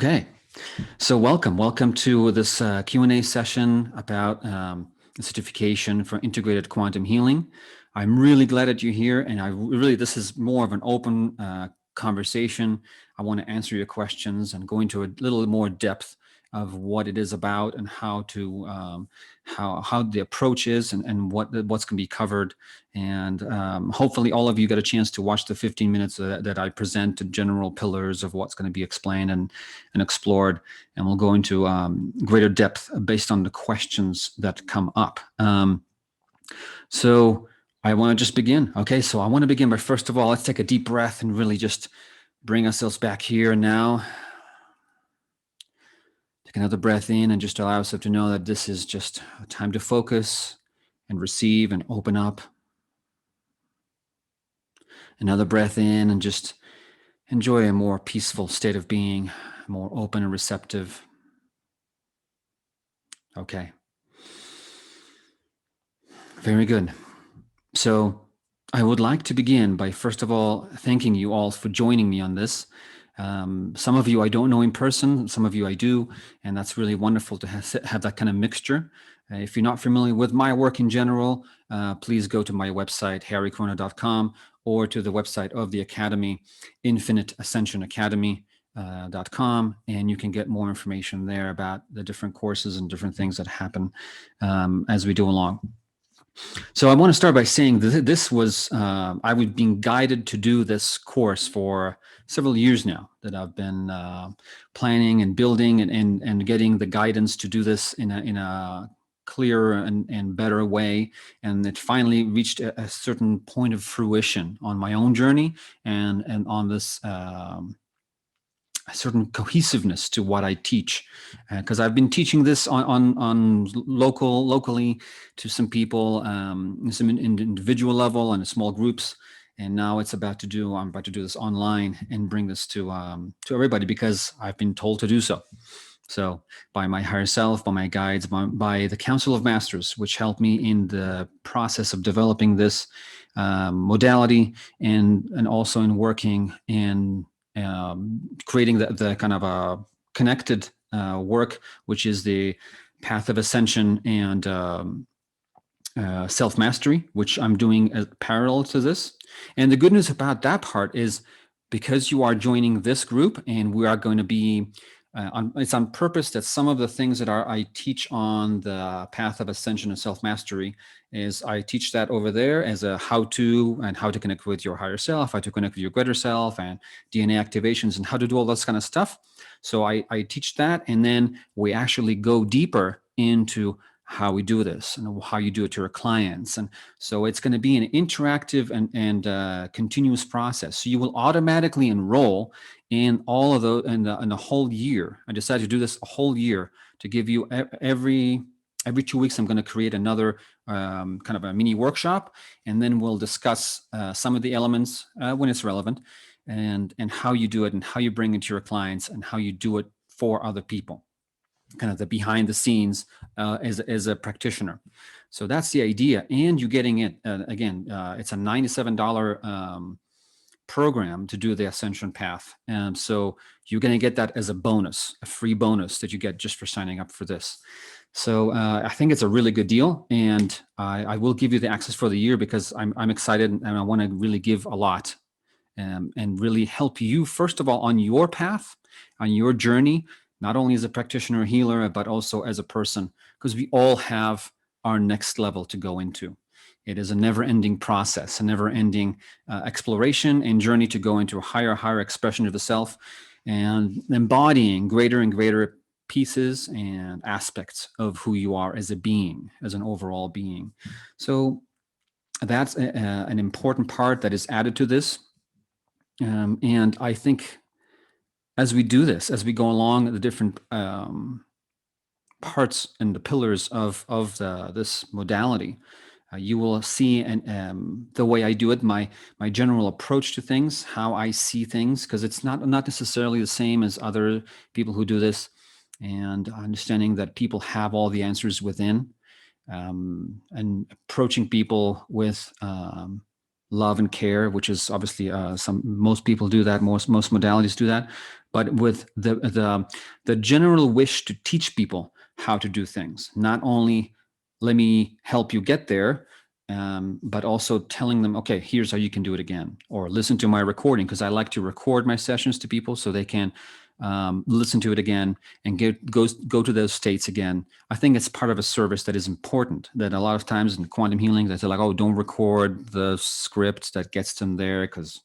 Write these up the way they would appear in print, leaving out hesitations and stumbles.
Okay, so welcome to this Q&A session about the certification for Integrated Quantum Healing. I'm really glad that you're here, and this is more of an open conversation. I want to answer your questions and go into a little more depth of what it is about and how the approach is and what's going to be covered. And hopefully all of you got a chance to watch the 15 minutes that I present the general pillars of what's going to be explained and explored. And we'll go into greater depth based on the questions that come up. So I want to just begin. Okay, so I want to begin by, first of all, let's take a deep breath and really just bring ourselves back here now. Take another breath in and just allow yourself to know that this is just a time to focus and receive and open up. Another breath in and just enjoy a more peaceful state of being, more open and receptive. Okay. Very good. So I would like to begin by, first of all, thanking you all for joining me on this. Some of you I don't know in person, some of you I do, and that's really wonderful to have that kind of mixture. If you're not familiar with my work in general, please go to my website, harrycroner.com, or to the website of the Academy, Infinite Ascension Academy.com, and you can get more information there about the different courses and different things that happen as we do along. So I want to start by saying that this was, I was being guided to do this course for several years now, that I've been planning and building and getting the guidance to do this in a clearer and better way. And it finally reached a certain point of fruition on my own journey and on this a certain cohesiveness to what I teach, because I've been teaching this on locally to some people, some individual level and small groups, and now I'm about to do this online and bring this to everybody because I've been told to do so. So by my higher self, by my guides, by the Council of Masters, which helped me in the process of developing this modality and also in working in creating the kind of a connected work, which is the path of ascension and self-mastery, which I'm doing as parallel to this. And the good news about that part is because you are joining this group and we are going to be it's on purpose that some of the things that I teach on the path of ascension and self-mastery is I teach that over there as a how-to and how to connect with your higher self, how to connect with your greater self and DNA activations and how to do all this kind of stuff. So I teach that, and then we actually go deeper into how we do this and how you do it to your clients. And so it's going to be an interactive and continuous process. So you will automatically enroll in all of those in the whole year. I decided to do this a whole year to give you every 2 weeks. I'm going to create another kind of a mini workshop, and then we'll discuss some of the elements when it's relevant, and how you do it and how you bring it to your clients and how you do it for other people. Kind of the behind the scenes as a practitioner. So that's the idea. And you're getting it, again, it's a $97 program to do the Ascension path. And so you're going to get that as a bonus, a free bonus that you get just for signing up for this. So I think it's a really good deal. And I will give you the access for the year because I'm excited and I want to really give a lot and really help you, first of all, on your path, on your journey, not only as a practitioner healer, but also as a person, because we all have our next level to go into. It is a never-ending process, a never-ending exploration and journey to go into a higher expression of the self and embodying greater and greater pieces and aspects of who you are as a being, as an overall being. So that's an important part that is added to this. And I think as we do this, as we go along the different parts and the pillars of this modality, you will see the way I do it, my general approach to things, how I see things, because it's not necessarily the same as other people who do this, and understanding that people have all the answers within, and approaching people with love and care, which is obviously most people do that, most modalities do that, but with the general wish to teach people how to do things, not only let me help you get there, but also telling them, okay, here's how you can do it again, or listen to my recording, because I like to record my sessions to people so they can listen to it again and go to those states again. I think it's part of a service that is important, that a lot of times in quantum healing, they say like, oh, don't record the script that gets them there because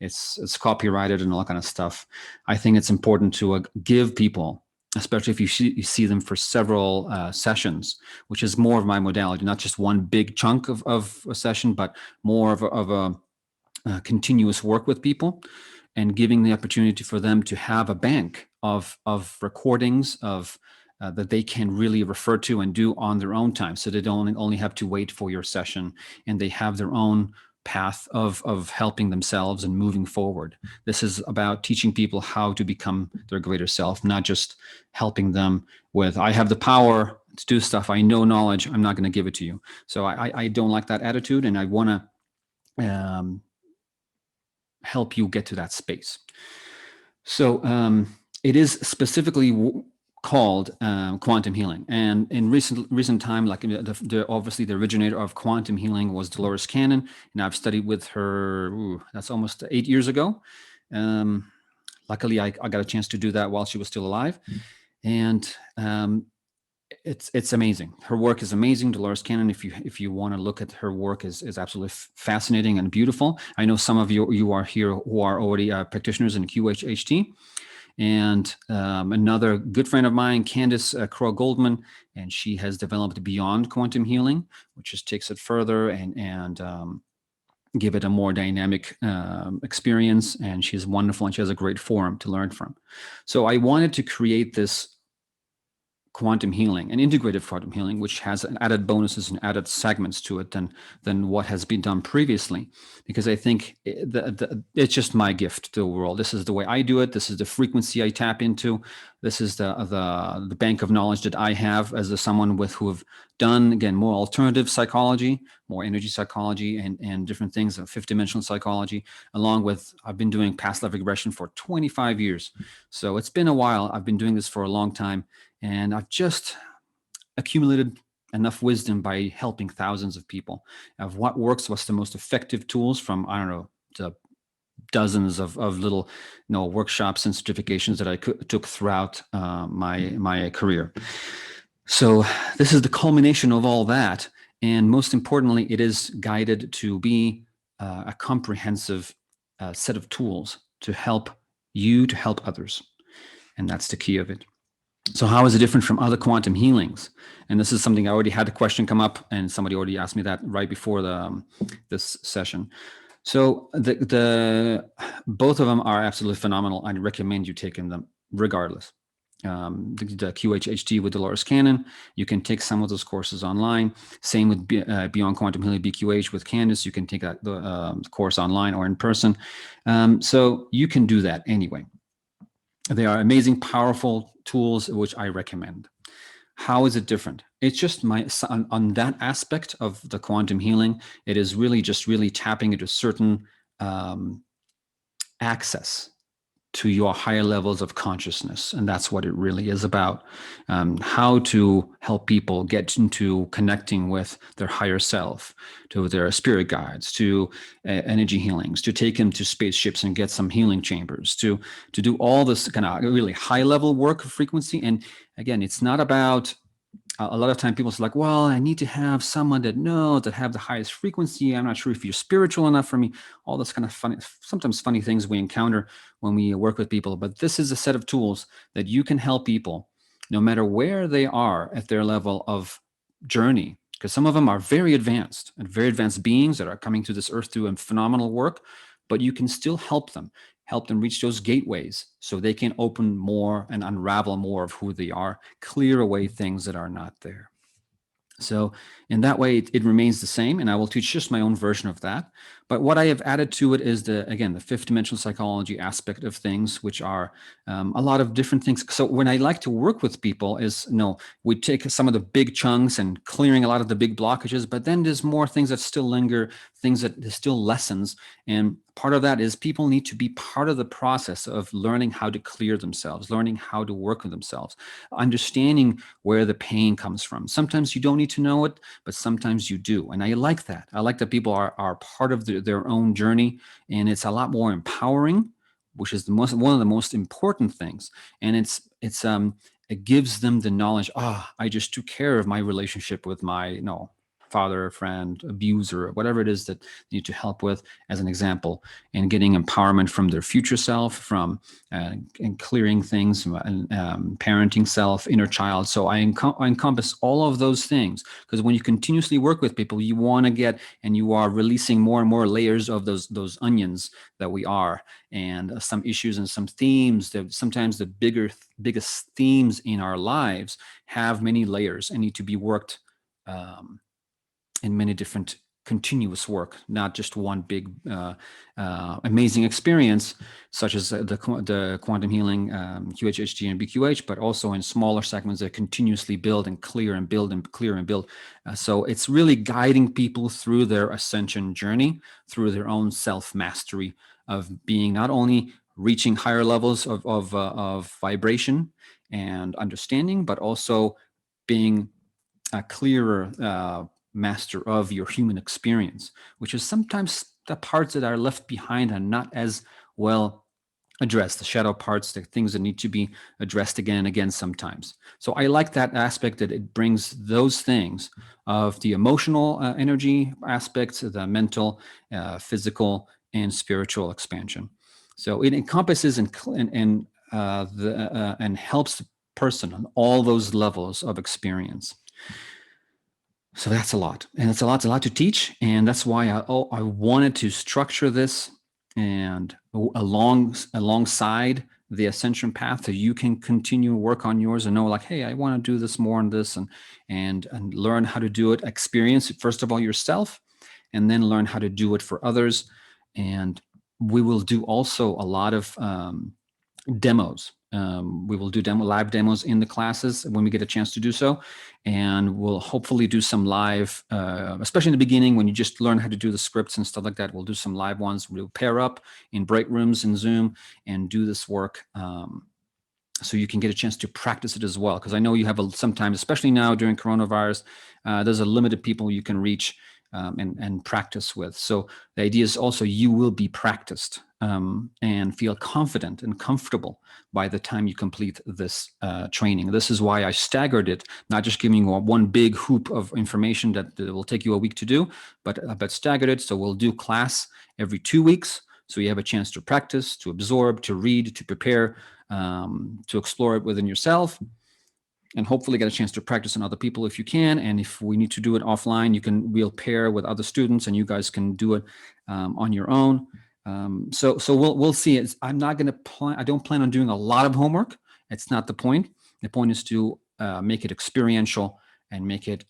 it's copyrighted and all that kind of stuff. I think it's important to give people, especially if you see them for several sessions, which is more of my modality, not just one big chunk of a session, but more of a continuous work with people, and giving the opportunity for them to have a bank of recordings of that they can really refer to and do on their own time, so they don't only have to wait for your session, and they have their own path of helping themselves and moving forward. This is about teaching people how to become their greater self, not just helping them with, I have the power to do stuff, I know knowledge, I'm not going to give it to you. So I don't like that attitude, and I want to help you get to that space. So it is specifically called quantum healing, and in recent time, like obviously the originator of quantum healing was Dolores Cannon, and I've studied with her. That's almost 8 years ago. Luckily, I got a chance to do that while she was still alive, and it's amazing. Her work is amazing. Dolores Cannon, if you want to look at her work, is absolutely fascinating and beautiful. I know some of you are here who are already practitioners in QHHT, and another good friend of mine, Candace Crow Goldman, and she has developed Beyond Quantum Healing, which just takes it further and give it a more dynamic experience. And she's wonderful, and she has a great forum to learn from. So I wanted to create this quantum healing and integrative quantum healing, which has added bonuses and added segments to it than what has been done previously, because I think it's just my gift to the world. This is the way I do it. This is the frequency I tap into. This is the bank of knowledge that I have as someone who have done, again, more alternative psychology, more energy psychology, and different things of fifth dimensional psychology, along with, I've been doing past life regression for 25 years. So it's been a while. I've been doing this for a long time. And I've just accumulated enough wisdom by helping thousands of people of what works, what's the most effective tools, from, I don't know, to dozens of little workshops and certifications that I took throughout my career. So this is the culmination of all that. And most importantly, it is guided to be a comprehensive set of tools to help you to help others. And that's the key of it. So how is it different from other quantum healings? And this is something I already had a question come up, and somebody already asked me that right before this session. So the both of them are absolutely phenomenal. I'd recommend you taking them regardless. The QHHT with Dolores Cannon, you can take some of those courses online. Same with Beyond Quantum Healing, BQH with Candace. You can take the course online or in person. So you can do that anyway. They are amazing, powerful tools, which I recommend. How is it different? It's just on that aspect of the quantum healing, it is really just tapping into certain access to your higher levels of consciousness. And that's what it really is about. How to help people get into connecting with their higher self, to their spirit guides, to energy healings, to take them to spaceships and get some healing chambers, to do all this kind of really high level work of frequency. And again, it's not about, a lot of time people say like, well, I need to have someone that knows, that have the highest frequency. I'm not sure if you're spiritual enough for me. All this kind of funny, sometimes funny things we encounter when we work with people. But this is a set of tools that you can help people no matter where they are at their level of journey. Because some of them are very advanced beings that are coming to this earth doing phenomenal work, but you can still help them reach those gateways so they can open more and unravel more of who they are, clear away things that are not there. So in that way, it remains the same, and I will teach just my own version of that. But what I have added to it is the fifth dimensional psychology aspect of things, which are a lot of different things. So when I like to work with people is, we take some of the big chunks and clearing a lot of the big blockages, but then there's more things that still linger, things that there's still lessons. And part of that is people need to be part of the process of learning how to clear themselves, learning how to work with themselves, understanding where the pain comes from. Sometimes you don't need to know it, but sometimes you do. And I like that. I like that people are part of their own journey, and it's a lot more empowering, which is one of the most important things. And it gives them the knowledge, I just took care of my relationship with my, father, friend, abuser, whatever it is that they need to help with, as an example, and getting empowerment from their future self, from and clearing things, parenting self, inner child. So I encompass all of those things, because when you continuously work with people, you want to get, and you are releasing more and more layers of those onions that we are, and some issues and some themes that sometimes the biggest themes in our lives have many layers and need to be worked in many different continuous work, not just one big amazing experience, such as the quantum healing, QHHT and BQH, but also in smaller segments that continuously build and clear and build and clear and build. So it's really guiding people through their ascension journey, through their own self-mastery of being not only reaching higher levels of vibration and understanding, but also being a clearer master of your human experience, which is sometimes the parts that are left behind and not as well addressed, the shadow parts, the things that need to be addressed again and again sometimes. So I like that aspect, that it brings those things of the emotional energy aspects, the mental, physical, and spiritual expansion. So it encompasses and helps the person on all those levels of experience. So that's a lot, and it's a lot to teach, and that's why I wanted to structure this and alongside the ascension path, so you can continue work on yours and know, like, hey, I want to do this more on this, and learn how to do it, experience it first of all yourself, and then learn how to do it for others. And we will do also a lot of demos. We will do live demos in the classes when we get a chance to do so, and we'll hopefully do some live, especially in the beginning when you just learn how to do the scripts and stuff like that. We'll do some live ones. We'll pair up in break rooms in Zoom and do this work, so you can get a chance to practice it as well. Because I know you have sometimes, especially now during coronavirus, there's a limited people you can reach and practice with. So the idea is also you will be practiced and feel confident and comfortable by the time you complete this training. This is why I staggered it, not just giving you one big hoop of information that will take you a week to do, but staggered it. So we'll do class every 2 weeks. So you have a chance to practice, to absorb, to read, to prepare, to explore it within yourself, and hopefully get a chance to practice on other people if you can. And if we need to do it offline, we'll pair with other students and you guys can do it on your own. So we'll see. I'm not going to plan. I don't plan on doing a lot of homework. It's not the point. The point is to make it experiential and make it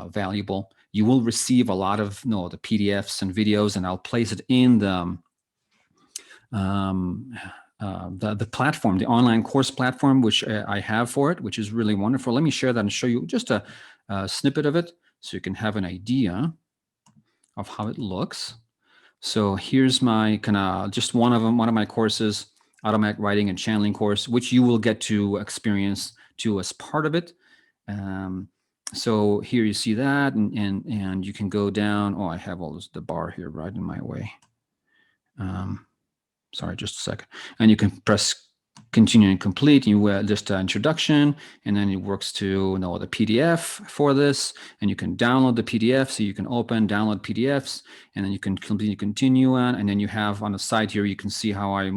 valuable. You will receive a lot of the PDFs and videos, and I'll place it in the platform, the online course platform, which I have for it, which is really wonderful. Let me share that and show you just a snippet of it so you can have an idea of how it looks. So here's my just one of my courses, automatic writing and channeling course, which you will get to experience too as part of it. So here you see that, and you can go down. Oh, I have the bar here right in my way. Sorry, just a second. And you can press continue and complete. You just an introduction, and then it works to the PDF for this, and you can download the PDF. So you can download PDFs, and then you can continue on, and then you have on the side here, you can see how I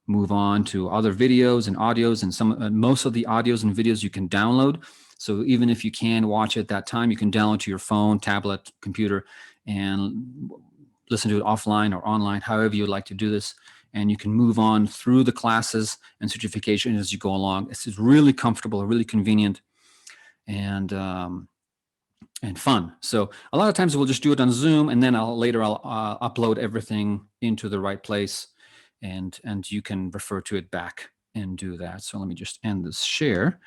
move on to other videos and audios, and most of the audios and videos you can download. So even if you can watch at that time, you can download to your phone, tablet, computer, and listen to it offline or online, however you'd like to do this. And you can move on through the classes and certification as you go along. It's really comfortable, really convenient, and fun. So a lot of times we'll just do it on Zoom, and then I'll upload everything into the right place, and you can refer to it back and do that. So let me just end this share.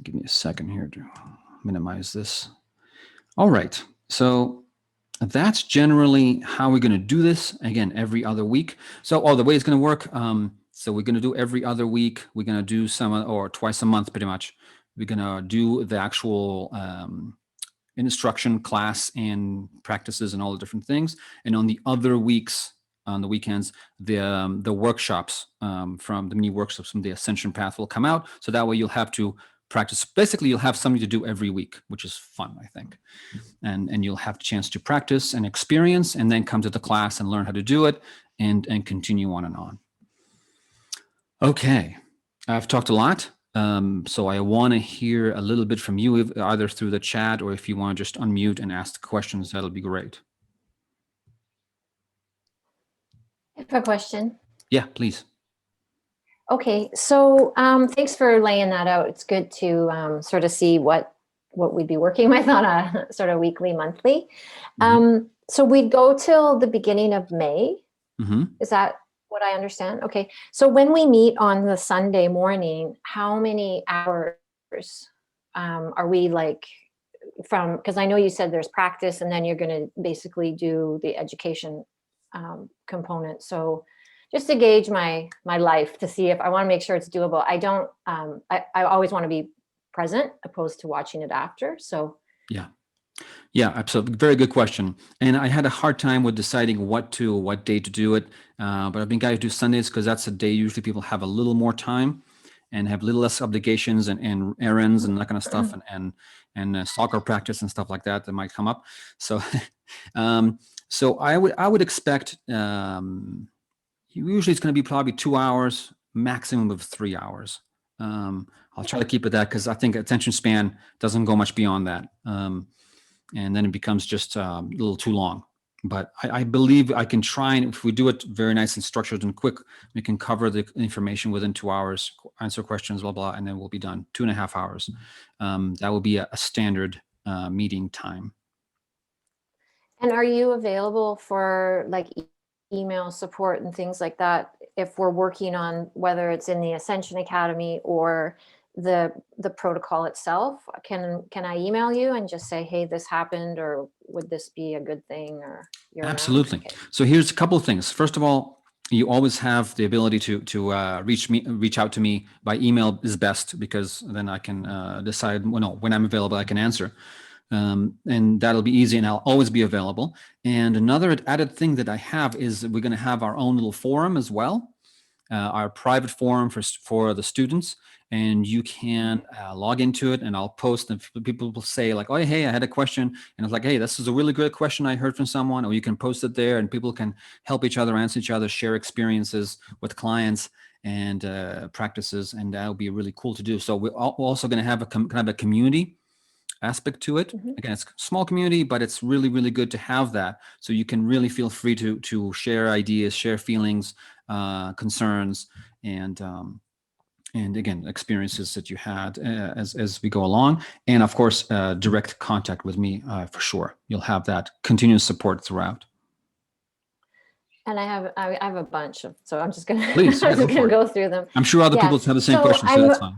Give me a second here to minimize this. All right. So that's generally how we're going to do this. Again, every other week. So, the way it's going to work. So we're going to do every other week. We're going to do or twice a month, pretty much. We're going to do the actual instruction class and practices and all the different things. And on the other weeks, on the weekends, the workshops from the mini workshops from the Ascension path will come out. So that way you'll have to practice. Basically, you'll have something to do every week, which is fun, I think. And you'll have a chance to practice and experience, and then come to the class and learn how to do it, and continue on and on. Okay, I've talked a lot. So I want to hear a little bit from you, either through the chat or if you want to just unmute and ask questions, that'll be great. I have a question. Yeah, please. Okay, so thanks for laying that out. It's good to sort of see what we'd be working with on a sort of weekly, monthly. So we'd go till the beginning of May. Is that what I understand? Okay, so when we meet on the Sunday morning, how many hours are we like from? Because I know you said there's practice and then you're going to basically do the education component. So just to gauge my life to see if I want to make sure it's doable. I don't, I always want to be present opposed to watching it after. So yeah, absolutely. Very good question. And I had a hard time with deciding what day to do it. But I've been guided to do Sundays because that's a day usually people have a little more time and have a little less obligations and errands and that kind of stuff, and soccer practice and stuff like that might come up. So, so I would expect usually it's going to be probably 2 hours, maximum of 3 hours. I'll try to keep it that because I think attention span doesn't go much beyond that. And then it becomes just a little too long. But I believe I can try, and if we do it very nice and structured and quick, we can cover the information within 2 hours, answer questions, blah, blah, and then we'll be done. 2.5 hours. That will be a standard meeting time. And are you available for like email support and things like that if we're working on whether it's in the Ascension Academy or the protocol itself? Can I email you and just say, hey, this happened, or would this be a good thing, or you're Absolutely. around? Okay. So here's a couple of things. First of all, you always have the ability to reach out to me by email is best, because then I can decide when I'm available, I can answer. And that'll be easy, and I'll always be available. And another added thing that I have is we're going to have our own little forum as well, our private forum for the students, and you can log into it, and I'll post, and people will say like, oh, hey, I had a question, and it's like, hey, this is a really good question I heard from someone, or you can post it there and people can help each other, answer each other, share experiences with clients and practices, and that'll be really cool to do. So we're also going to have kind of a community aspect to it. Again, it's a small community, but it's really, really good to have that. So you can really feel free to share ideas, share feelings, concerns, and again, experiences that you had as we go along. And of course, direct contact with me for sure. You'll have that continuous support throughout. And I have a bunch of, so I'm just gonna Please, I'm just gonna go through them. I'm sure other people have the same questions, so that's fine.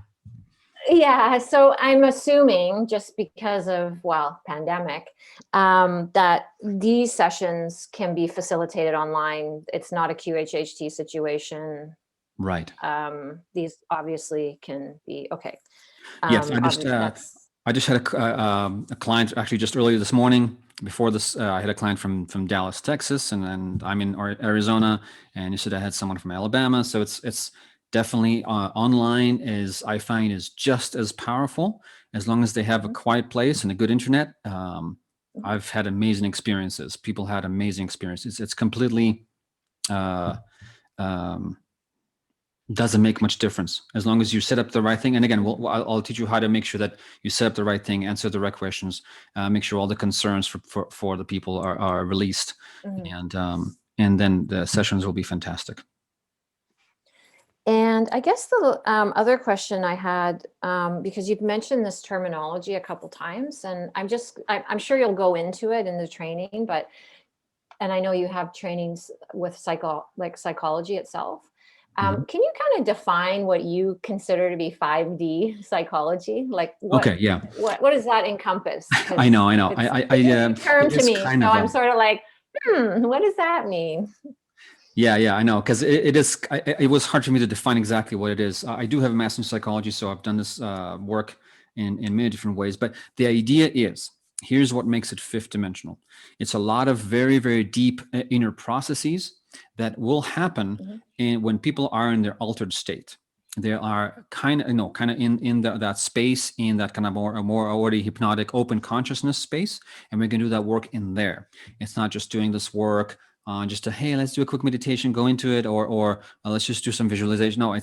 Yeah, so I'm assuming, just because of, pandemic, that these sessions can be facilitated online. It's not a QHHT situation. Right. These obviously can be, okay. Yes, I just had a client actually just earlier this morning. Before this, I had a client from Dallas, Texas, and I'm in Arizona, and you said I had someone from Alabama. So it's definitely online, is I find is just as powerful, as long as they have a quiet place and a good internet. I've had amazing experiences. People had amazing experiences. It's completely doesn't make much difference as long as you set up the right thing. And again, I'll teach you how to make sure that you set up the right thing, answer the right questions, make sure all the concerns for the people are released, and then the sessions will be fantastic. And I guess the other question I had, because you've mentioned this terminology a couple times, and I'm sure you'll go into it in the training, and I know you have trainings with psychology itself, Mhm. Can you kind of define what you consider to be 5D psychology? Like Okay, yeah. what does that encompass? I Because know, I know. it's a new term It to is me. kind So of I'm sort of like, what does that mean? yeah, yeah, I know, because it is. It was hard for me to define exactly what it is. I do have a master's in psychology, so I've done this work in many different ways. But the idea is, here's what makes it fifth dimensional. It's a lot of very, very deep inner processes that will happen Mhm. when people are in their altered state. They are kind of, kind of in that space, in that kind of more already hypnotic, open consciousness space, and we can do that work in there. It's not just doing this work just hey, let's do a quick meditation, go into it, or let's just do some visualization. No,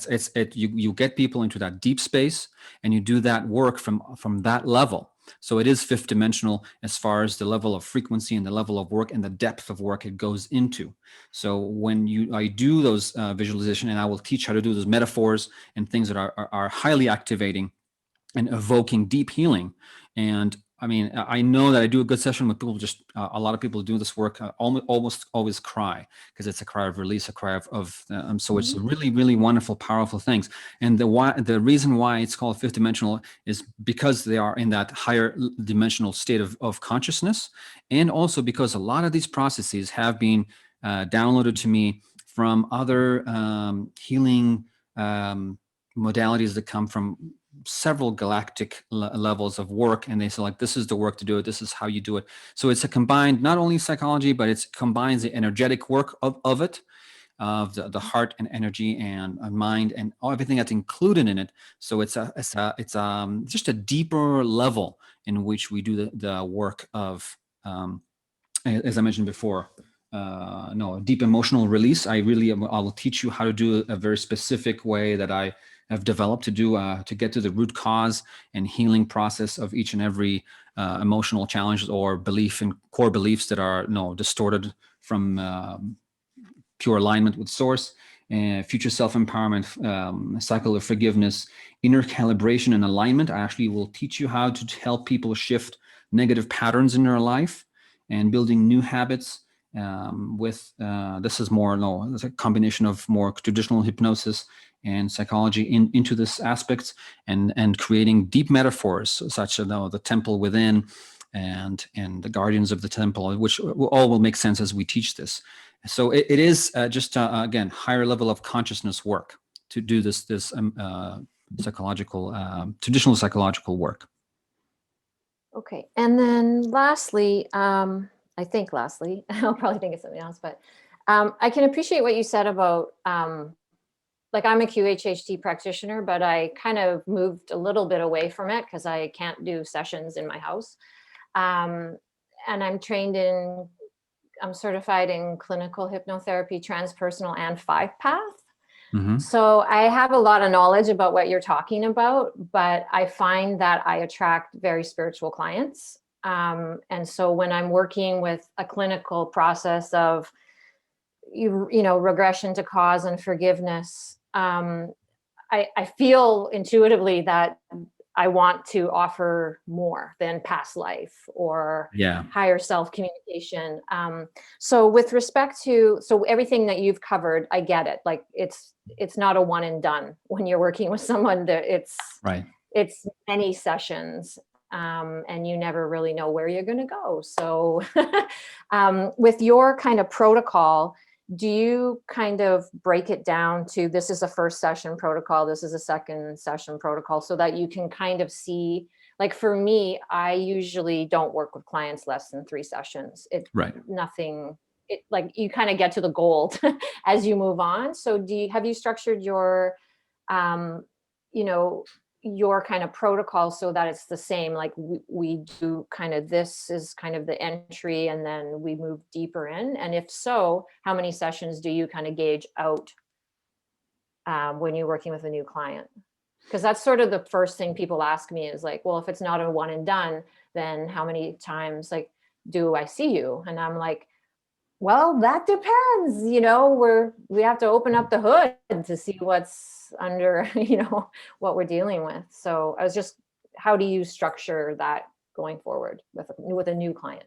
you get people into that deep space, and you do that work from that level. So it is fifth dimensional as far as the level of frequency and the level of work and the depth of work it goes into. So when I do those visualization, and I will teach how to do those metaphors and things that are highly activating and evoking deep healing. And I mean, I know that I do a good session with people. Just a lot of people do this work almost always cry because it's a cry of release, a cry so it's Mhm. really, really wonderful, powerful things. And the reason why it's called fifth dimensional is because they are in that higher dimensional state of consciousness, and also because a lot of these processes have been downloaded to me from other healing modalities that come from several galactic levels of work, and they say like, this is the work to do it, this is how you do it. So it's a combined, not only psychology, but it combines the energetic work of it, of the heart and energy and mind and everything that's included in it. So it's just a deeper level in which we do the work of as I mentioned before, no, deep emotional release. I will teach you how to do a very specific way that I have developed to get to the root cause and healing process of each and every emotional challenges or belief and core beliefs that are distorted from pure alignment with source, future self-empowerment, cycle of forgiveness, inner calibration and alignment. I actually will teach you how to help people shift negative patterns in their life and building new habits with this is more it's a combination of more traditional hypnosis and psychology into this aspects, and creating deep metaphors such as the temple within and the guardians of the temple, which all will make sense as we teach this. So it is just again higher level of consciousness work to do this psychological traditional psychological work. Okay. And then lastly, I think lastly, I'll probably think of something else, but I can appreciate what you said about like I'm a QHHT practitioner, but I kind of moved a little bit away from it because I can't do sessions in my house. Um, and I'm certified in clinical hypnotherapy, transpersonal, and five path. Mm-hmm. So I have a lot of knowledge about what you're talking about, but I find that I attract very spiritual clients. And so when I'm working with a clinical process of, regression to cause and forgiveness, I feel intuitively that I want to offer more than past life or Yeah. higher self communication. So with respect to everything that you've covered, I get it. Like it's not a one and done when you're working with someone. That Right. it's many sessions. And you never really know where you're going to go. So, with your kind of protocol, do you kind of break it down to this is a first session protocol, this is a second session protocol, so that you can kind of see, like for me, I usually don't work with clients less than 3 sessions. Right. Nothing, like you kind of get to the gold as you move on. So have you structured your, um, you know, your kind of protocol so that it's the same, like we do kind of, this is kind of the entry and then we move deeper in, and if so, how many sessions do you kind of gauge out when you're working with a new client? Because that's sort of the first thing people ask me is like, well, if it's not a one and done, then how many times like do I see you? And I'm like, well, that depends. We have to open up the hood to see what's under, what we're dealing with. So I was just, how do you structure that going forward with a new client?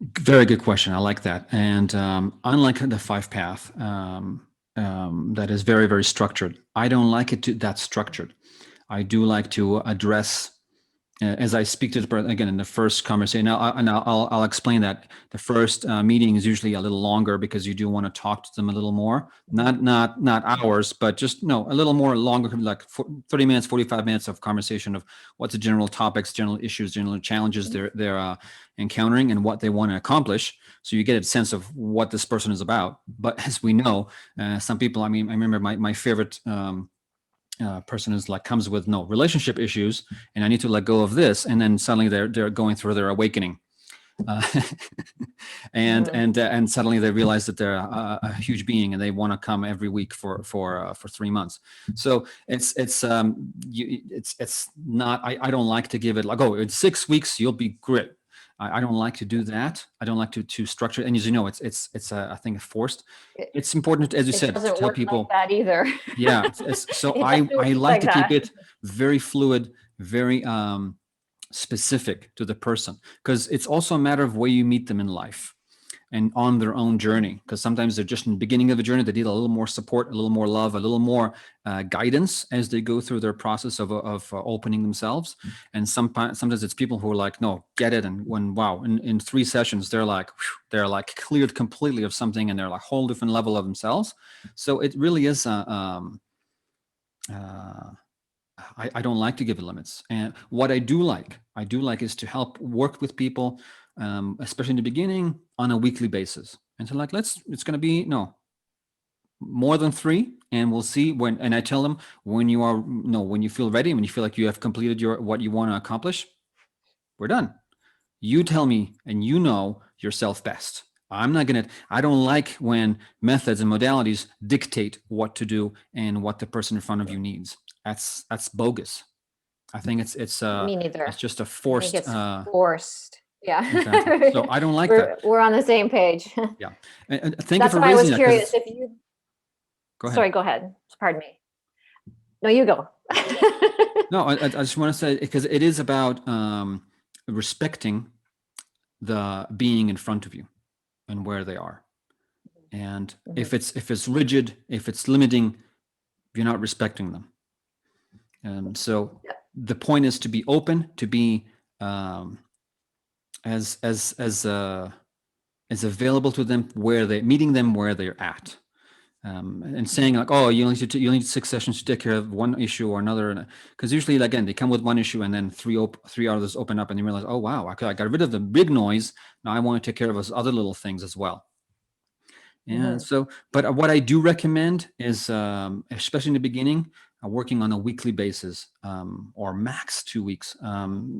Very good question. I like that. And unlike the five path, that is very, very structured. I don't like it that structured. I do like to address, as I speak to the person again in the first conversation. Now, I'll explain that the first meeting is usually a little longer because you do want to talk to them a little more, not hours, but just a little more longer, like 30 minutes, 45 minutes of conversation of what's the general topics, general issues, general challenges they're encountering and what they want to accomplish. So you get a sense of what this person is about. But as we know, some people, I mean, I remember my favorite person is like comes with no relationship issues, and I need to let go of this, and then suddenly they're going through their awakening, uh, and suddenly they realize that they're a huge being, and they want to come every week for 3 months. So it's not. I don't like to give it like, oh, in 6 weeks you'll be great. I don't like to do that. I don't like to structure. And as you know, it's I think forced. It's important, as you said, to tell people like that either. Yeah. So I like to keep it very fluid, very specific to the person, because it's also a matter of where you meet them in life and on their own journey. Because sometimes they're just in the beginning of the journey, they need a little more support, a little more love, a little more guidance as they go through their process of opening themselves. And sometimes it's people who are like, no, get it. And when, wow, in 3 sessions, they're like cleared completely of something, and they're like a whole different level of themselves. So it really is, I don't like to give limits. And what I do like is to help work with people, especially in the beginning, on a weekly basis. And so like, it's going to be more than 3, and we'll see when, and I tell them when you are, when you feel ready, when you feel like you have completed what you want to accomplish, we're done. You tell me, and you know yourself best. I don't like when methods and modalities dictate what to do and what the person in front of you needs. That's bogus. I think it's Me neither. it's just a forced. I think it's forced. Yeah. Exactly. So I don't like that. We're on the same page. Yeah. And thank That's you for why I was raising that. curious if you. Go ahead. Sorry, go ahead. Pardon me. No, you go. No, I just want to say, because it is about respecting the being in front of you and where they are. And if it's rigid, if it's limiting, you're not respecting them. And so the point is to be open, to be as available to them, meeting them where they're at. And saying like, oh, you need 6 sessions to take care of one issue or another, because usually, again, they come with one issue and then three others open up, and you realize, oh wow, I got rid of the big noise. Now I want to take care of those other little things as well. And so, but what I do recommend is, especially in the beginning, working on a weekly basis, or max 2 weeks,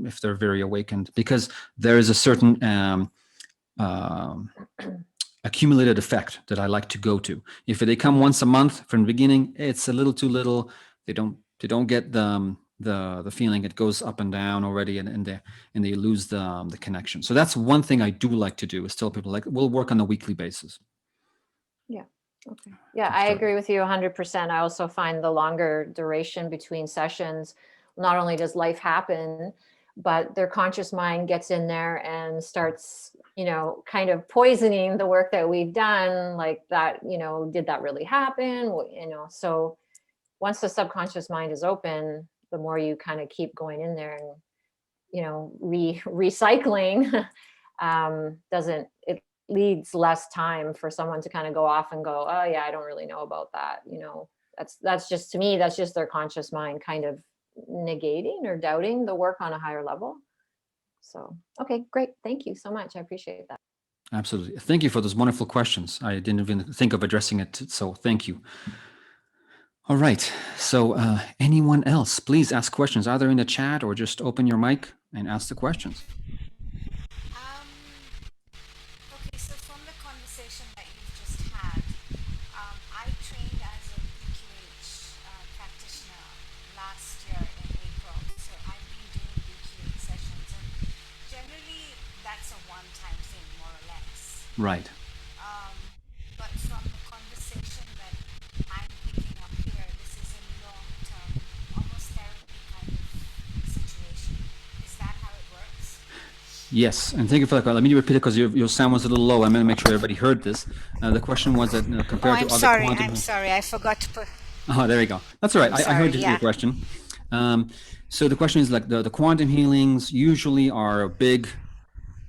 if they're very awakened, because there is a certain accumulated effect that I like to go to. If they come once a month from the beginning, it's a little too little. They don't get the feeling. It goes up and down already, and they lose the connection. So that's one thing I do like to do, is tell people, like, we'll work on a weekly basis. Yeah. Okay. Yeah, I agree with you 100%. I also find the longer duration between sessions, not only does life happen, but their conscious mind gets in there and starts, kind of poisoning the work that we've done, like that, did that really happen? So once the subconscious mind is open, the more you kind of keep going in there and, recycling, it leads less time for someone to kind of go off and go, oh yeah, I don't really know about that. That's just, to me, that's just their conscious mind kind of negating or doubting the work on a higher level. So, okay, great. Thank you so much. I appreciate that. Absolutely. Thank you for those wonderful questions. I didn't even think of addressing it. So thank you. All right. So anyone else, please ask questions, either in the chat or just open your mic and ask the questions. Okay, so from the conversation that you've just had, I trained as a BQH practitioner last year in April, so I've been doing BQH sessions, and generally that's a one-time thing, more or less. Right. But from the conversation that I'm picking up here, this is a long-term, almost therapy kind of situation. Is that how it works? Yes, and thank you for that. Let me repeat it because your sound was a little low. I'm going to make sure everybody heard this. The question was that Oh, compared to I'm other sorry. quantum. I'm sorry. I forgot to put. Oh, there you go. That's all right. I'm I heard sorry. your Yeah. question. Um, so the question is like the quantum healings usually are a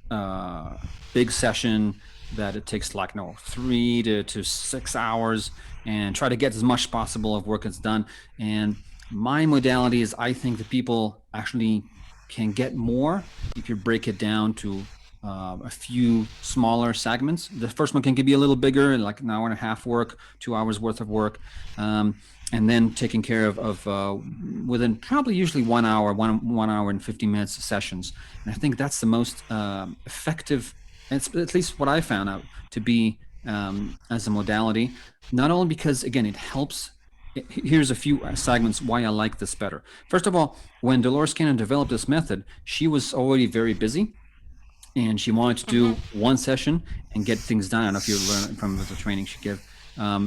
uh, big session that it takes like no 3 to 6 hours and try to get as much possible of work as done. And my modality is I think that people actually can get more if you break it down to a few smaller segments. The first one can be a little bigger, like an hour and a half work, 2 hours worth of work. And then taking care of within probably usually 1 hour, 1 hour and 50 minutes sessions. And I think that's the most effective, it's at least what I found out to be as a modality. Not only because again it helps. Here's a few segments why I like this better. First of all, when Dolores Cannon developed this method, she was already very busy and she wanted to Mm-hmm. do one session and get things done. I don't know if you learn from the training she gave.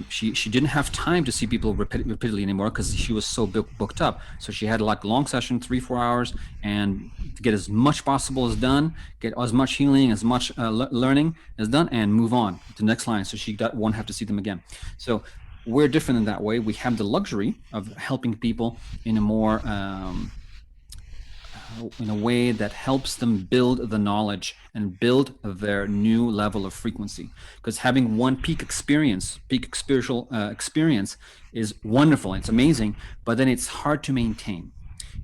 She didn't have time to see people repeatedly anymore because she was so booked up. So she had like a long session, 3-4 hours, and to get as much possible as done, get as much healing, as much learning as done, and move on to the next line. So she won't have to see them again. So we're different in that way. We have the luxury of helping people in a more in a way that helps them build the knowledge and build their new level of frequency. Because having one peak spiritual experience is wonderful. It's amazing, but then it's hard to maintain.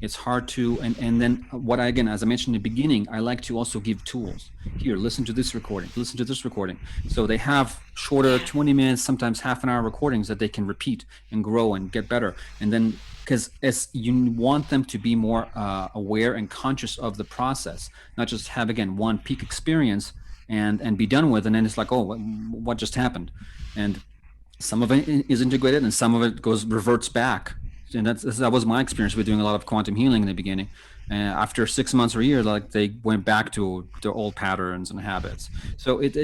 It's hard to, and then what I, again, as I mentioned in the beginning, I like to also give tools. Here, listen to this recording, listen to this recording. So they have shorter Yeah. 20 minutes, sometimes half an hour recordings that they can repeat and grow and get better. And then because as you want them to be more aware and conscious of the process, not just have again one peak experience and be done with, and then it's like, oh, what just happened? And some of it is integrated and some of it reverts back. And that was my experience with doing a lot of quantum healing in the beginning. After 6 months or a year, like they went back to their old patterns and habits. So it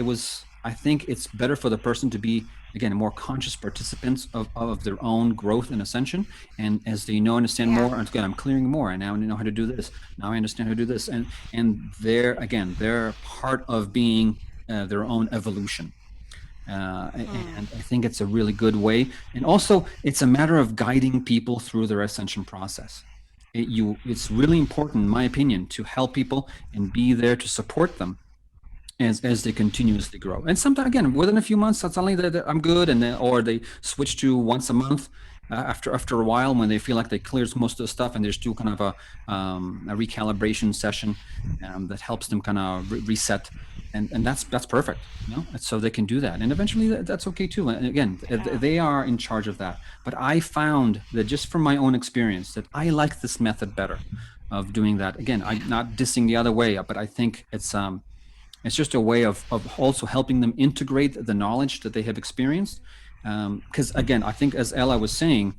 was, I think it's better for the person to be again more conscious participants of their own growth and ascension. And as they know, understand Yeah. more, and again, I'm clearing more, and now I know how to do this. Now I understand how to do this, and they're part of being their own evolution. And I think it's a really good way. And also, it's a matter of guiding people through their ascension process. It's really important, in my opinion, to help people and be there to support them as they continuously grow. And sometimes, again, within a few months, suddenly I'm good, and or they switch to once a month. After a while, when they feel like they cleared most of the stuff, and there's still kind of a recalibration session that helps them kind of reset, and that's perfect, and so they can do that, and eventually that's okay too. And again, they are in charge of that. But I found that just from my own experience that I like this method better of doing that. Again, I'm not dissing the other way, but I think it's just a way of also helping them integrate the knowledge that they have experienced. Because again, I think as Ella was saying,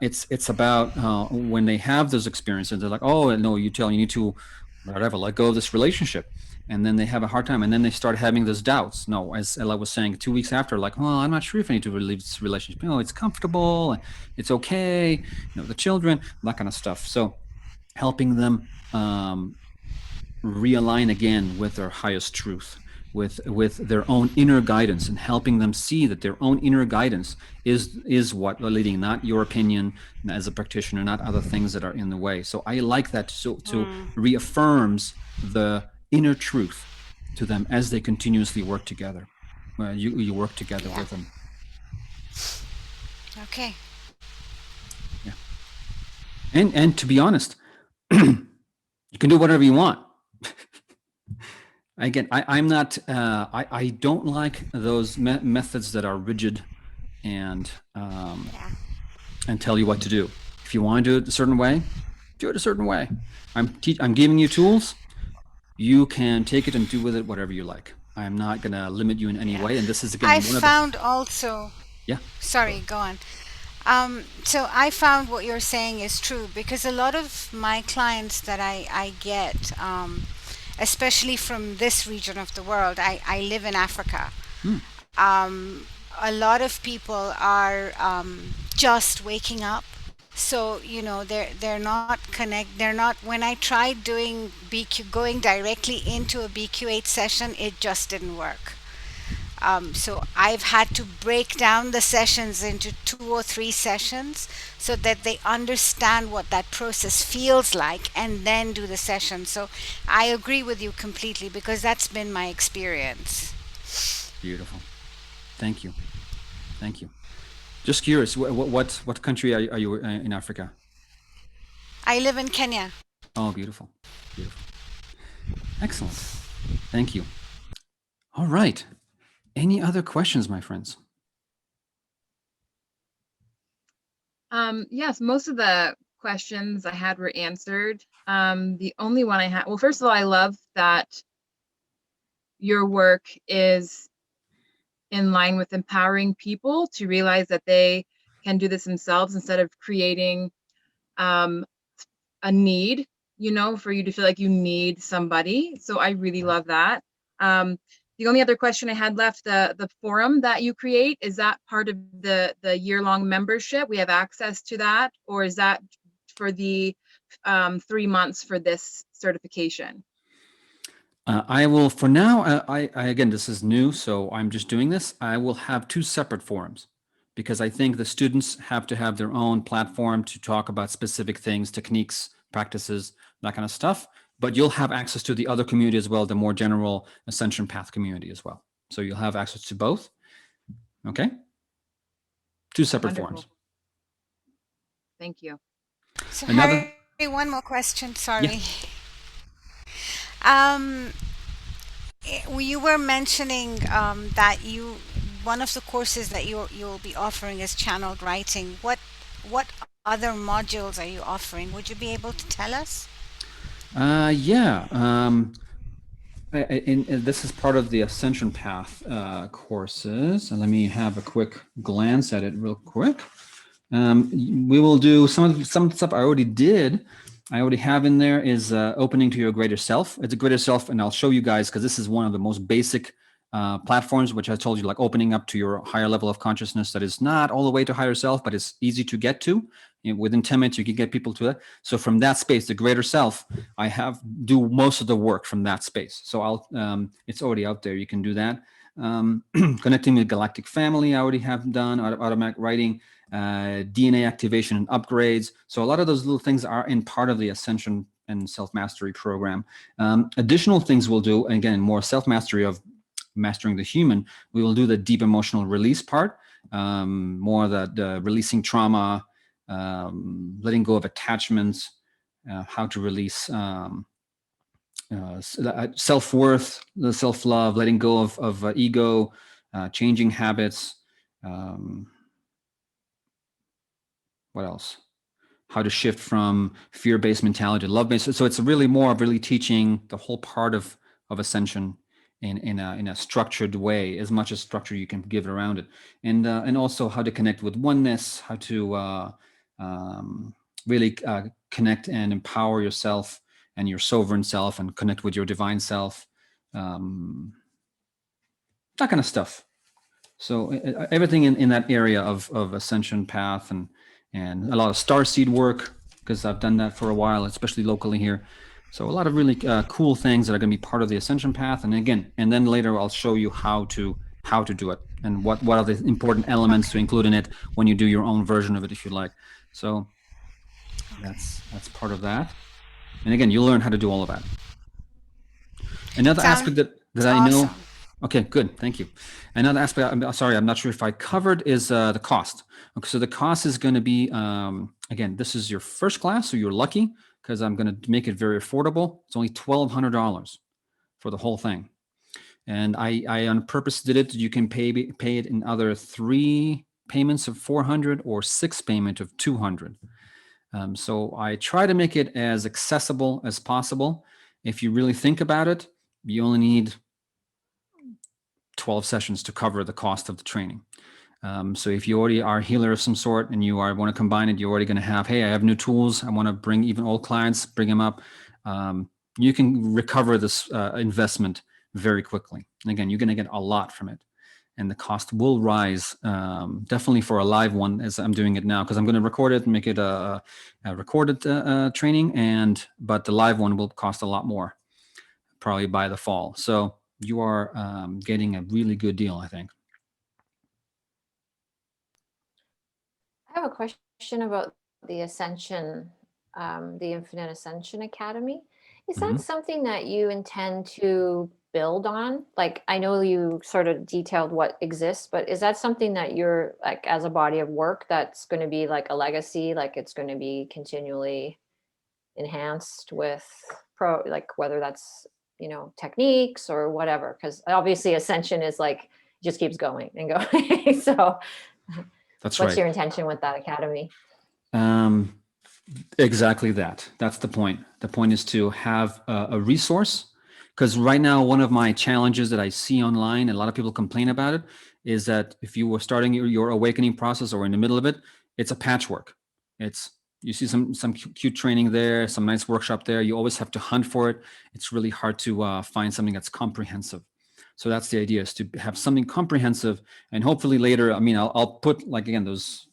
it's about when they have those experiences, they're like, oh no, you need to whatever, let go of this relationship, and then they have a hard time, and then they start having those doubts. No, as Ella was saying, 2 weeks after, like, well, I'm not sure if I need to leave this relationship. It's comfortable, it's okay, the children, that kind of stuff. So helping them realign again with their highest truth, with their own inner guidance, and helping them see that their own inner guidance is what they're leading, not your opinion as a practitioner, not other things that are in the way. So I like that, to reaffirms the inner truth to them as they continuously work together. You work together Yeah. with them. Okay. Yeah. And to be honest, you can do whatever you want. Again, I'm not. I don't like those methods that are rigid and Yeah. and tell you what to do. If you want to do it a certain way, do it a certain way. I'm giving you tools. You can take it and do with it whatever you like. I'm not going to limit you in any Yeah. way. And this is I again one of the. found also. Yeah. Sorry, go on. So I found what you're saying is true because a lot of my clients that I get, especially from this region of the world, I live in Africa. Hmm. A lot of people are just waking up So they're not they're not. When I tried doing BQ, going directly into a BQ8 session, it just didn't work. So I've had to break down the sessions into 2 or 3 sessions so that they understand what that process feels like and then do the session. So I agree with you completely because that's been my experience. Beautiful. Thank you. Thank you. Just curious, what country are you in Africa? I live in Kenya. Oh, beautiful. Beautiful. Excellent. Thank you. All right. Any other questions, my friends? Yes, most of the questions I had were answered. The only one I had, well, first of all, I love that your work is in line with empowering people to realize that they can do this themselves instead of creating a need, for you to feel like you need somebody. So I really Right. love that. The only other question I had left, the forum that you create, is that part of the year-long membership? We have access to that, or is that for the 3 months for this certification? I will, for now, I again, this is new, so I'm just doing this. I will have 2 separate forums because I think the students have to have their own platform to talk about specific things, techniques, practices, that kind of stuff. But you'll have access to the other community as well, the more general Ascension Path community as well. So you'll have access to both. Okay. 2 separate Wonderful. forums. Thank you. So Another, Harry, one more question. yeah. Sorry. Um, you were mentioning that one of the courses that you'll be offering is channeled writing. What other modules are you offering? Would you be able to tell us? Yeah. And this is part of the Ascension Path courses. And let me have a quick glance at it real quick. We will do some stuff I already did. I already have in there is opening to your greater self. It's a greater self, and I'll show you guys because this is one of the most basic platforms, which I told you, like opening up to your higher level of consciousness that is not all the way to higher self, but it's easy to get to. Within 10 minutes, you can get people to that. So from that space, the greater self, I have do most of the work from that space. So it's already out there. You can do that. Connecting with galactic family, I already have done automatic writing. DNA activation and upgrades. So a lot of those little things are in part of the Ascension and self-mastery program. Additional things we'll do, again, more self-mastery of mastering the human, we will do the deep emotional release part, more the releasing trauma, letting go of attachments, how to release self-worth, the self-love, letting go of ego, changing habits, what else? How to shift from fear-based mentality to love-based. So it's really more of really teaching the whole part of Ascension in a structured way, as much as structure you can give around it, and also how to connect with oneness, how to really connect and empower yourself and your sovereign self, and connect with your divine self, that kind of stuff. So everything in that area of Ascension Path and a lot of starseed work, because I've done that for a while, especially locally here. So a lot of really cool things that are going to be part of the Ascension Path. And again, and then later I'll show you how to do it and what are the important elements to Okay. include in it when you do your own version of it, if you like. So Okay. that's part of that. And again, you'll learn how to do all of that. Another aspect Sounds that I know. awesome. Okay, good. Thank you. Another aspect, I'm sorry, I'm not sure if I covered, is the cost. Okay, so the cost is going to be, again, this is your first class, so you're lucky because I'm going to make it very affordable. It's only $1,200 for the whole thing. And I on purpose did it. You can pay it in either 3 payments of 400 or 6 payment of 200. So I try to make it as accessible as possible. If you really think about it, you only need 12 sessions to cover the cost of the training. So if you already are a healer of some sort and you want to combine it, you're already going to have, hey, I have new tools. I want to bring even old clients, bring them up. You can recover this investment very quickly. And again, you're going to get a lot from it. and the cost will rise, definitely for a live one, as I'm doing it now, because I'm going to record it and make it a recorded training, but the live one will cost a lot more, probably by the fall. So you are getting a really good deal, I think. I have a question about the Ascension, the Infinite Ascension Academy. Is that something that you intend to build on? Like, I know you sort of detailed what exists, but is that something that you're like, as a body of work, that's going to be like a legacy, like it's going to be continually enhanced with like whether that's, you know, techniques or whatever? Because obviously Ascension is like, just keeps going and going. So That's what's right. your intention with that academy? Exactly that. That's the point. The point is to have a resource, because right now, one of my challenges that I see online, and a lot of people complain about it, is that if you were starting your awakening process or in the middle of it, it's a patchwork. You see some cute training there, some nice workshop there. You always have to hunt for it. It's really hard to find something that's comprehensive. So that's the idea, is to have something comprehensive, and hopefully later, I mean, I'll put, like, again, those,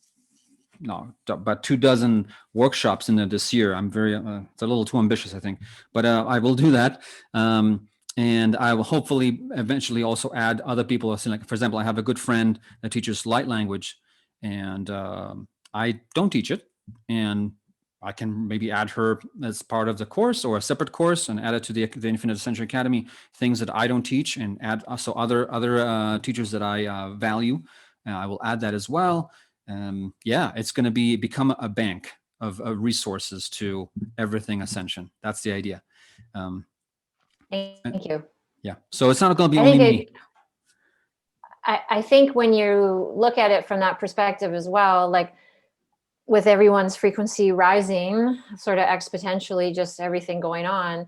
no, about 24 workshops in this year. I'm very, it's a little too ambitious, I think, but I will do that. And I will hopefully eventually also add other people. Like, for example, I have a good friend that teaches light language, and I don't teach it. And I can maybe add her as part of the course or a separate course and add it to the Infinite Ascension Academy, things that I don't teach, and add also other teachers that I value. I will add that as well. Yeah, it's going to become a bank of resources to everything Ascension. That's the idea. Thank you. Yeah. So it's not going to be I only think me. I think when you look at it from that perspective as well, like with everyone's frequency rising sort of exponentially, just everything going on,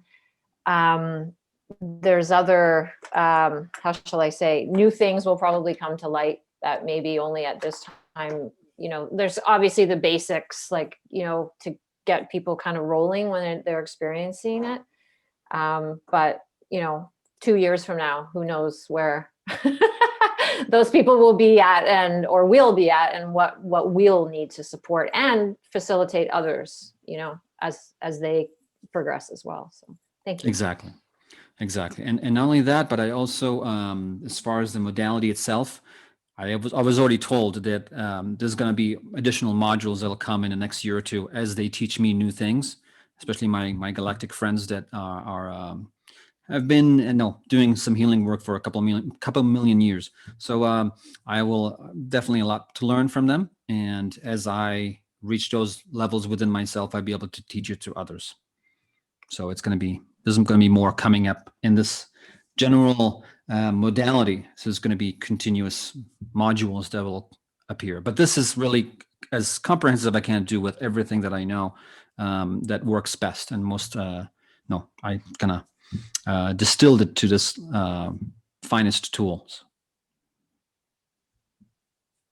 there's other, how shall I say, new things will probably come to light that maybe only at this time, you know, there's obviously the basics, like, you know, to get people kind of rolling when they're experiencing it. But, you know, 2 years from now, who knows where those people will be at or will be at, and what we'll need to support and facilitate others, you know, as they progress as well. So thank you. Exactly. And not only that, but I also, as far as the modality itself, I was already told that there's going to be additional modules that'll come in the next year or two as they teach me new things, especially my galactic friends that have been doing some healing work for a couple million years. So I will definitely a lot to learn from them, and as I reach those levels within myself, I'll be able to teach it to others. So there's going to be more coming up in this general modality. So there's going to be continuous modules that will appear. But this is really as comprehensive I can do with everything that I know that works best and most. I kind of distilled it to this finest tools.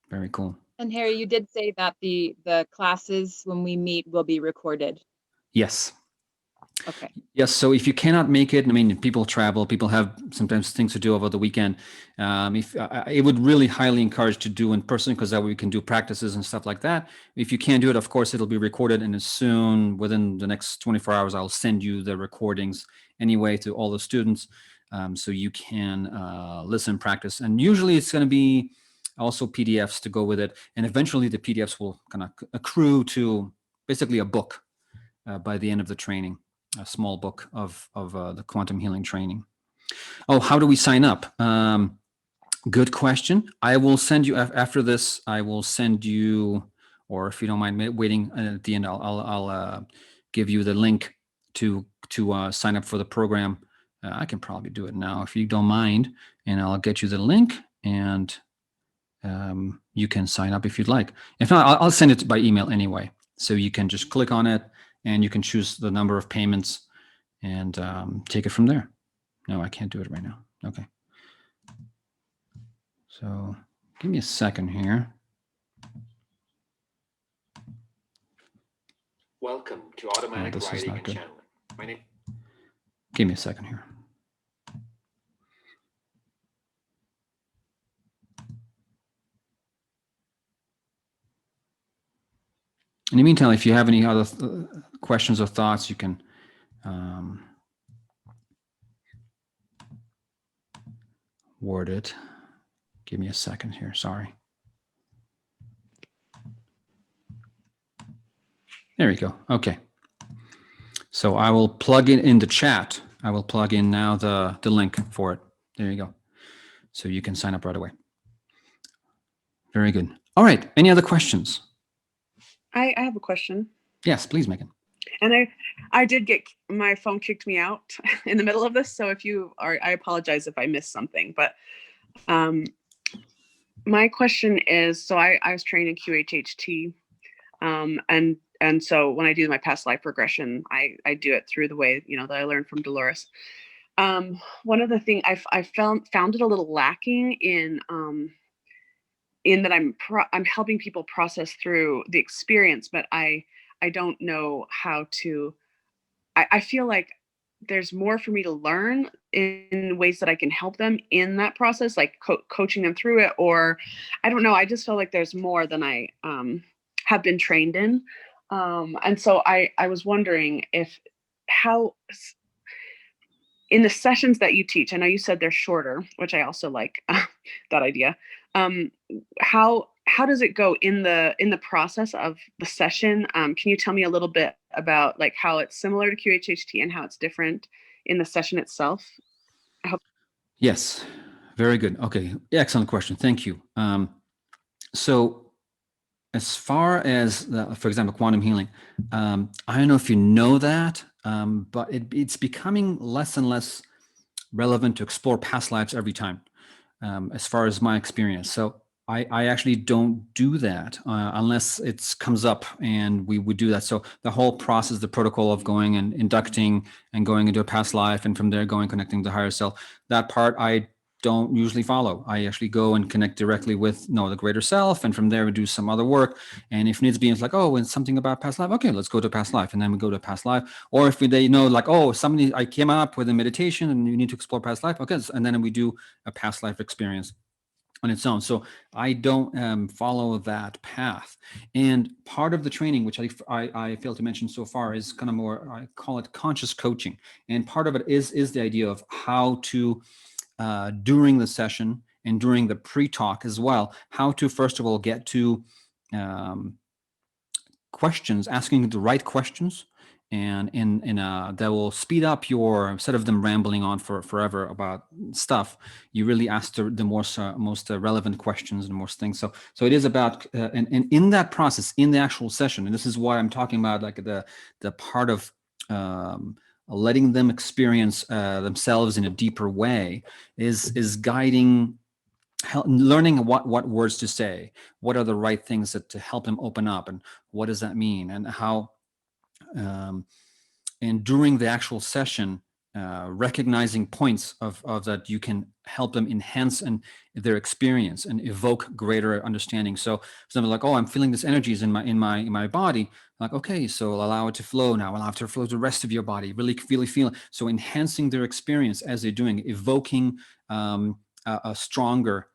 Very cool. And Harry, you did say that the classes when we meet will be recorded. Yes. Okay. Yes. So if you cannot make it, I mean, people travel, people have sometimes things to do over the weekend. If I would really highly encourage to do in person, because that way we can do practices and stuff like that. If you can't do it, of course, it'll be recorded, and as soon within the next 24 hours, I'll send you the recordings anyway to all the students, so you can listen, practice, and usually it's going to be also PDFs to go with it, and eventually the PDFs will kind of accrue to basically a book by the end of the training. A small book of the quantum healing training. Oh, how do we sign up? Good question. I will send you after this. I will send you, or if you don't mind waiting at the end, I'll give you the link to sign up for the program. I can probably do it now if you don't mind, and I'll get you the link, and you can sign up if you'd like. If not, I'll send it by email anyway, so you can just click on it and you can choose the number of payments and take it from there. No, I can't do it right now. Okay. So give me a second here. Welcome to automatic writing and channeling. My name. Give me a second here. In the meantime, if you have any other questions or thoughts, you can word it. Give me a second here. Sorry. There we go. Okay. So I will plug it in the chat. I will plug in now the link for it. There you go. So you can sign up right away. Very good. All right. Any other questions? I have a question. Yes, please, Megan. And I did get my phone kicked me out in the middle of this. So if you are, I apologize if I missed something, but my question is, so I was trained in QHHT, and so when I do my past life regression, I do it through the way, that I learned from Dolores. One of the things I found it a little lacking in that I'm helping people process through the experience, but I don't know how to. I feel like there's more for me to learn in ways that I can help them in that process, like coaching them through it, or I don't know. I just feel like there's more than I have been trained in. And so I was wondering how in the sessions that you teach, I know you said they're shorter, which I also like that idea. How does it go in the process of the session? Can you tell me a little bit about like how it's similar to QHHT and how it's different in the session itself? Yes, very good. Okay, excellent question. Thank you. So as far as, for example, quantum healing, I don't know if you know that, but it's becoming less and less relevant to explore past lives every time, as far as my experience. So I actually don't do that unless it comes up and we would do that. So the whole process, the protocol of going and inducting and going into a past life and from there connecting to the higher self, that part I don't usually follow. I actually go and connect directly with the greater self, and from there we do some other work. And if needs be, it's like, oh, and something about past life. Okay, let's go to past life, and then we go to past life. Or if they know, like, oh, I came up with a meditation, and you need to explore past life. Okay, and then we do a past life experience on its own. So I don't follow that path. And part of the training, which I failed to mention so far, is kind of more, I call it conscious coaching. And part of it is the idea of how to, during the session and during the pre-talk as well, how to, first of all, get to questions, asking the right questions, and that will speed up your, instead of them rambling on for forever about stuff, you really ask the most relevant questions and most things. So it is about and in that process, in the actual session, and this is why I'm talking about like the part of letting them experience themselves in a deeper way, is guiding, learning what words to say, what are the right things to help them open up, and what does that mean, and how, and during the actual session, recognizing points of that you can help them enhance their experience and evoke greater understanding. So something like, oh, I'm feeling this energy is in my body. Like, okay, so allow it to flow now. Allow it to flow to the rest of your body. Really feel. So enhancing their experience as they're doing, evoking a stronger,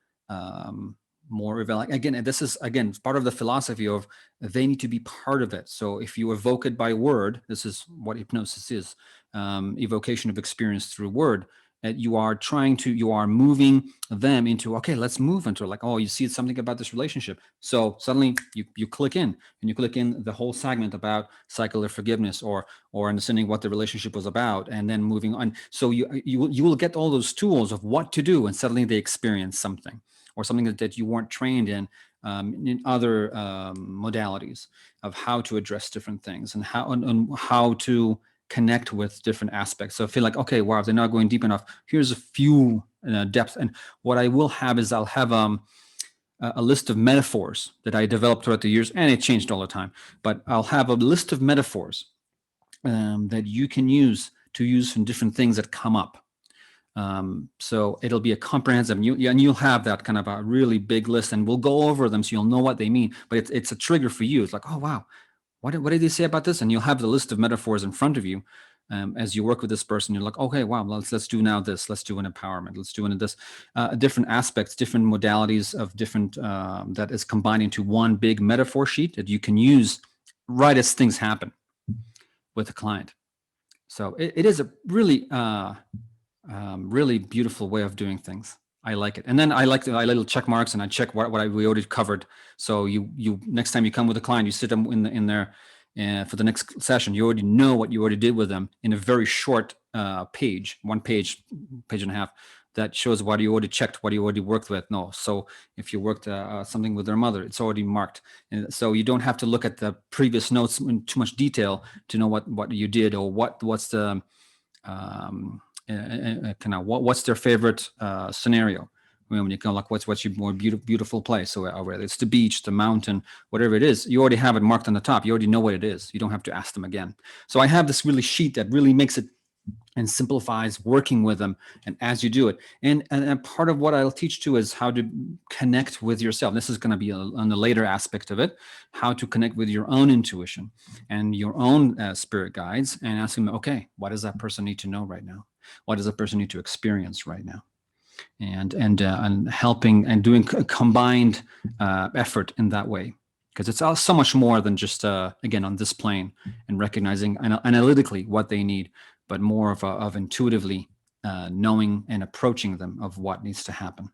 more again, and this is part of the philosophy of they need to be part of it. So if you evoke it by word, this is what hypnosis is, evocation of experience through word. You are moving them into, okay, let's move into, like, oh, you see something about this relationship. So suddenly you click in, and you click in the whole segment about cycle of forgiveness, or understanding what the relationship was about, and then moving on. So you will get all those tools of what to do, and suddenly they experience something, or something that you weren't trained in other modalities of how to address different things, and how to connect with different aspects. So I feel like, okay, wow, they're not going deep enough. Here's a few depth. And what I will have is I'll have a list of metaphors that I developed throughout the years, and it changed all the time. But I'll have a list of metaphors that you can use from different things that come up. So it'll be a comprehensive, and you'll have that kind of a really big list, and we'll go over them so you'll know what they mean. But it's a trigger for you. It's like, oh wow, what did they say about this? And you'll have the list of metaphors in front of you as you work with this person. You're like, okay, wow, let's do now this. Let's do an empowerment. Let's do this. Different aspects, different modalities of different that is combined into one big metaphor sheet that you can use right as things happen with the client. So it is a really, really beautiful way of doing things. I like it. And then I like I little check marks, and I check what we already covered. So you next time you come with a client, you sit them in there for the next session. You already know what you already did with them in a very short page, 1 page, page and a half, that shows what you already checked, what you already worked with. No, so if you worked something with their mother, it's already marked, and so you don't have to look at the previous notes in too much detail to know what you did, or what's the kind of what's their favorite scenario. When you kind of like what's your more beautiful place, so whether it's the beach, the mountain, whatever it is, you already have it marked on the top. You already know what it is. You don't have to ask them again. So I have this really sheet that really makes it and simplifies working with them, and as you do it, and part of what I'll teach too is how to connect with yourself. This is going to be on the later aspect of it, how to connect with your own intuition and your own spirit guides, and ask them, okay, what does that person need to know right now? What does that person need to experience right now? And helping and doing a combined effort in that way, because it's so much more than just again on this plane and recognizing analytically what they need, but more of intuitively knowing and approaching them of what needs to happen.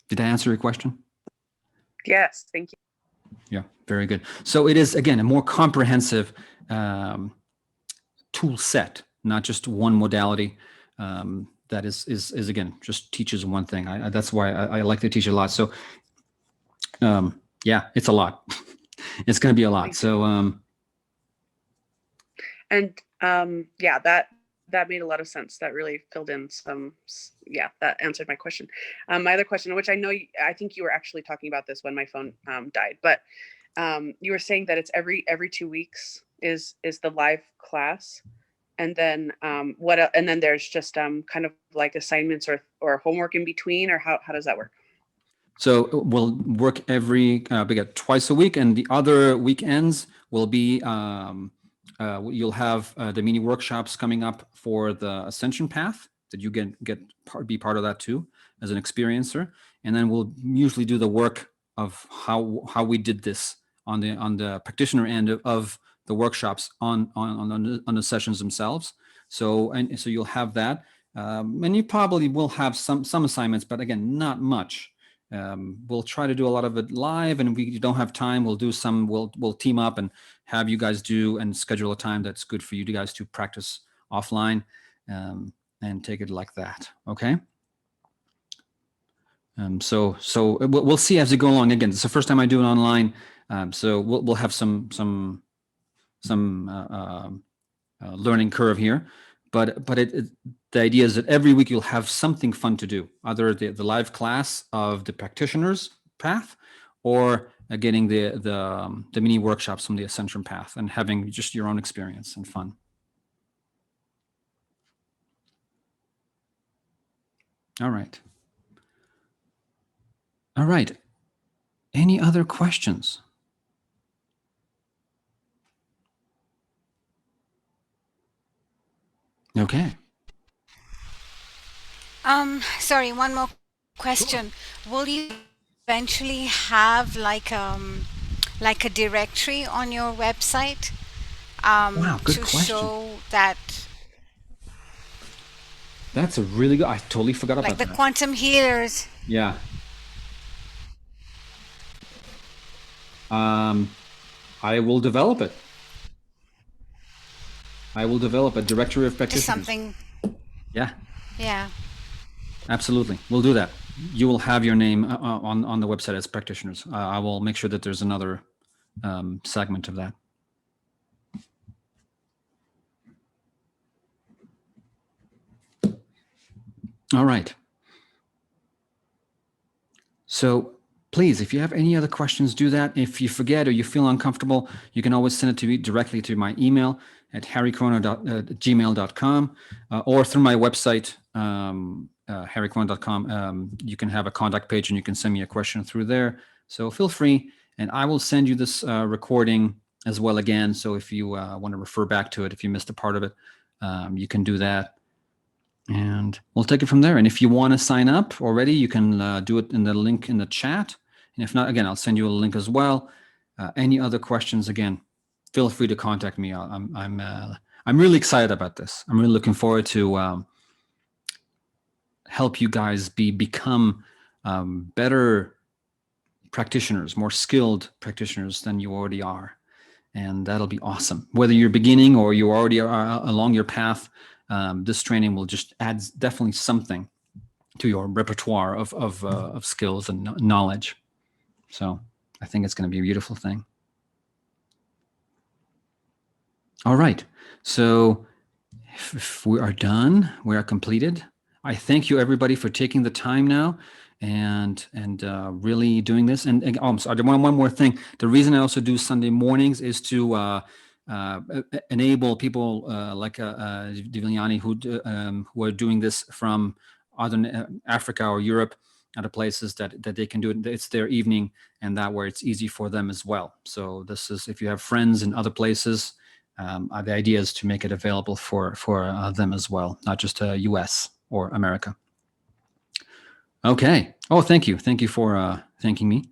Did I answer your question? Yes, thank you. Yeah, very good. So it is, again, a more comprehensive tool set, not just one modality. That is again, just teaches one thing. That's why I like to teach a lot. So yeah, it's a lot. It's going to be a lot. So yeah, that made a lot of sense. That really filled in some, yeah, that answered my question. My other question, which I think you were actually talking about this when my phone died, but you were saying that it's every 2 weeks is the live class. And then and then there's just kind of like assignments or homework in between, or how does that work? So we'll work we get twice a week, and the other weekends will be you'll have the mini workshops coming up for the Ascension path that you be part of that too as an experiencer, and then we'll usually do the work of how we did this on the practitioner end of the workshops on the sessions themselves. So you'll have that, and you probably will have some assignments, but again, not much. We'll try to do a lot of it live, and if we don't have time, we'll do some. We'll team up and have you guys do and schedule a time that's good for you guys to practice offline, and take it like that. Okay. So we'll see as we go along. Again, it's the first time I do it online, so we'll have some learning curve here, but the idea is that every week you'll have something fun to do, either the live class of the practitioner's path, or getting the mini workshops from the Ascension path, and having just your own experience and fun. All right. All right. Any other questions? Okay. Sorry, one more question. Will you eventually have like a directory on your website Wow, good to question. show that, That's a really good. I totally forgot about like the that. quantum healers? Yeah. I will develop it. I will develop a directory of Just practitioners. something. Yeah, Yeah. absolutely. We'll do that. You will have your name on the website as practitioners. I will make sure that there's another segment of that. All right. So please, if you have any other questions, do that. If you forget or you feel uncomfortable, you can always send it to me directly to my email at harrycroner@gmail.com, or through my website, harrycroner.com. You can have a contact page and you can send me a question through there. So feel free, and I will send you this recording as well again. So if you want to refer back to it, if you missed a part of it, you can do that. And we'll take it from there. And if you want to sign up already, you can do it in the link in the chat. And if not, again, I'll send you a link as well. any other questions, again, feel free to contact me. I'm really excited about this. I'm really looking forward to help you guys become better practitioners, more skilled practitioners than you already are. And that'll be awesome. Whether you're beginning or you already are along your path, this training will just add definitely something to your repertoire of skills and knowledge. So I think it's going to be a beautiful thing. All right. So if we are done, we are completed. I thank you, everybody, for taking the time now and really doing this. And oh, I'm sorry, one more thing. The reason I also do Sunday mornings is to enable people like Divyani who are doing this from either Africa or Europe, other places that they can do it. It's their evening, and that way it's easy for them as well. So this is, if you have friends in other places, the idea is to make it available for them as well, not just US or America. Okay. Oh, thank you. Thank you for thanking me.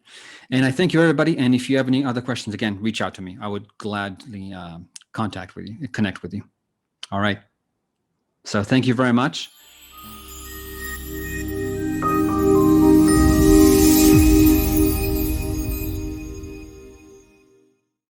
And I thank you, everybody. And if you have any other questions, again, reach out to me. I would gladly connect with you. All right. So thank you very much.